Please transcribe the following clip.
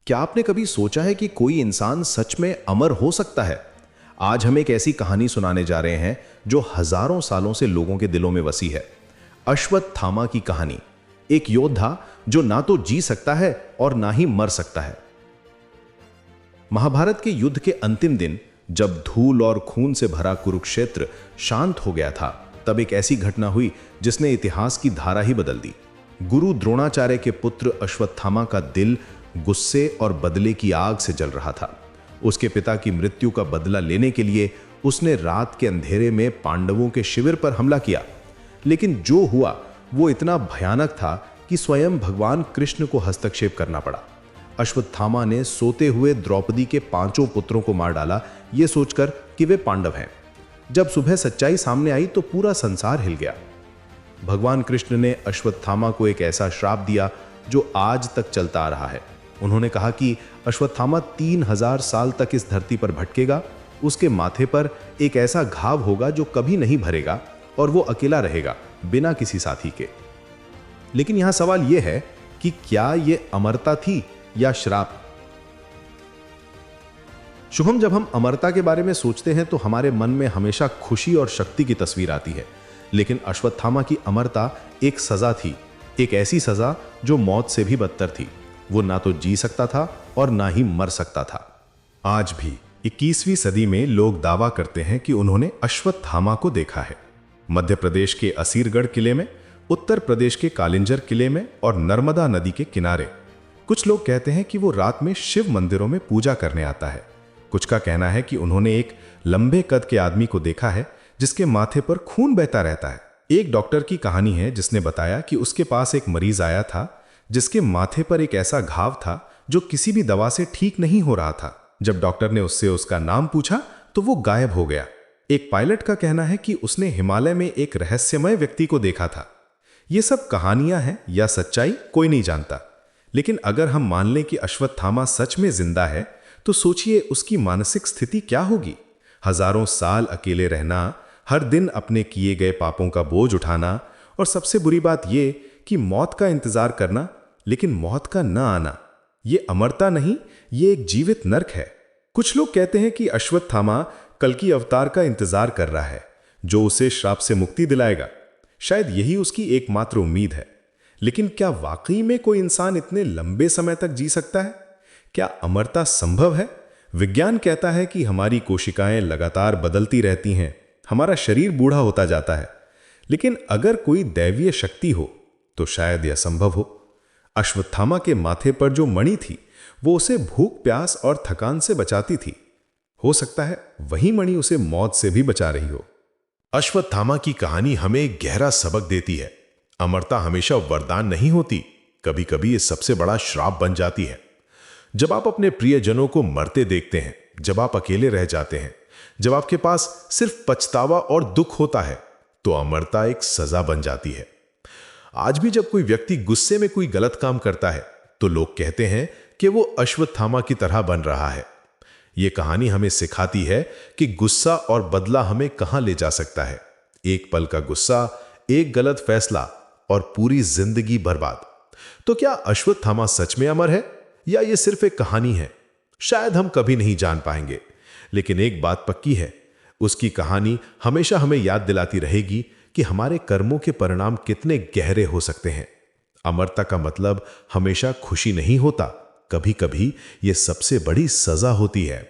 क्या आपने कभी सोचा है कि कोई इंसान सच में अमर हो सकता है? आज हम एक ऐसी कहानी सुनाने जा रहे हैं जो हजारों सालों से लोगों के दिलों में बसी है। अश्वत्थामा की कहानी। एक योद्धा जो ना तो जी सकता है और ना ही मर सकता है। महाभारत के युद्ध के अंतिम दिन जब धूल और खून से भरा कुरुक्षेत्र शांत हो गया था, तब एक ऐसी घटना हुई जिसने इतिहास की धारा ही बदल दी। गुरु द्रोणाचार्य के पुत्र अश्वत्थामा का दिल गुस्से और बदले की आग से जल रहा था। उसके पिता की मृत्यु का बदला लेने के लिए उसने रात के अंधेरे में पांडवों के शिविर पर हमला किया। लेकिन जो हुआ वो इतना भयानक था कि स्वयं भगवान कृष्ण को हस्तक्षेप करना पड़ा। अश्वत्थामा ने सोते हुए द्रौपदी के 5 पुत्रों को मार डाला, ये सोचकर कि वे पांडव हैं। जब सुबह सच्चाई सामने आई तो पूरा संसार हिल गया। भगवान कृष्ण ने अश्वत्थामा को एक ऐसा श्राप दिया जो आज तक चलता आ रहा है। उन्होंने कहा कि अश्वत्थामा 3000 साल तक इस धरती पर भटकेगा। उसके माथे पर एक ऐसा घाव होगा जो कभी नहीं भरेगा और वो अकेला रहेगा बिना किसी साथी के। लेकिन यहां सवाल यह है कि क्या यह अमरता थी या श्राप? शुभम, जब हम अमरता के बारे में सोचते हैं तो हमारे मन में हमेशा खुशी और शक्ति की तस्वीर आती है। लेकिन अश्वत्थामा की अमरता एक सजा थी, एक ऐसी सजा जो मौत से भी बदतर थी। वो ना तो जी सकता था और ना ही मर सकता था। आज भी 21वीं सदी में लोग दावा करते हैं कि उन्होंने अश्वत्थामा को देखा है। मध्य प्रदेश के असीरगढ़ किले में, उत्तर प्रदेश के कालिंजर किले में और नर्मदा नदी के किनारे। कुछ लोग कहते हैं कि वो रात में शिव मंदिरों में पूजा करने आता है। कुछ का कहना है कि उन्होंने एक लंबे कद के आदमी को देखा है जिसके माथे पर खून बहता रहता है। एक डॉक्टर की कहानी है जिसने बताया कि उसके पास एक मरीज आया था जिसके माथे पर एक ऐसा घाव था जो किसी भी दवा से ठीक नहीं हो रहा था। जब डॉक्टर ने उससे उसका नाम पूछा तो वो गायब हो गया। एक पायलट का कहना है कि उसने हिमालय में एक रहस्यमय व्यक्ति को देखा था। ये सब कहानियां हैं या सच्चाई, कोई नहीं जानता। लेकिन अगर हम मान लें कि अश्वत्थामा सच में जिंदा है तो सोचिए उसकी मानसिक स्थिति क्या होगी। हजारों साल अकेले रहना, हर दिन अपने किए गए पापों का बोझ उठाना और सबसे बुरी बात यह कि मौत का इंतजार करना, लेकिन मौत का न आना। यह अमरता नहीं, यह एक जीवित नरक है। कुछ लोग कहते हैं कि अश्वत्थामा कल्कि अवतार का इंतजार कर रहा है जो उसे श्राप से मुक्ति दिलाएगा। शायद यही उसकी एकमात्र उम्मीद है। लेकिन क्या वाकई में कोई इंसान इतने लंबे समय तक जी सकता है? क्या अमरता संभव है? विज्ञान कहता है कि हमारी कोशिकाएं लगातार बदलती रहती हैं, हमारा शरीर बूढ़ा होता जाता है। लेकिन अगर कोई दैवीय शक्ति हो तो शायद यह संभव हो। अश्वत्थामा के माथे पर जो मणि थी वो उसे भूख, प्यास और थकान से बचाती थी। हो सकता है वही मणि उसे मौत से भी बचा रही हो। अश्वत्थामा की कहानी हमें एक गहरा सबक देती है। अमरता हमेशा वरदान नहीं होती, कभी कभी ये सबसे बड़ा श्राप बन जाती है। जब आप अपने प्रियजनों को मरते देखते हैं, जब आप अकेले रह जाते हैं, जब आपके पास सिर्फ पछतावा और दुख होता है, तो अमरता एक सजा बन जाती है। आज भी जब कोई व्यक्ति गुस्से में कोई गलत काम करता है तो लोग कहते हैं कि वो अश्वत्थामा की तरह बन रहा है। ये कहानी हमें सिखाती है कि गुस्सा और बदला हमें कहां ले जा सकता है। एक पल का गुस्सा, एक गलत फैसला और पूरी जिंदगी बर्बाद। तो क्या अश्वत्थामा सच में अमर है या ये सिर्फ एक कहानी है? शायद हम कभी नहीं जान पाएंगे। लेकिन एक बात पक्की है, उसकी कहानी हमेशा हमें याद दिलाती रहेगी कि हमारे कर्मों के परिणाम कितने गहरे हो सकते हैं। अमरता का मतलब हमेशा खुशी नहीं होता, कभी कभी यह सबसे बड़ी सजा होती है।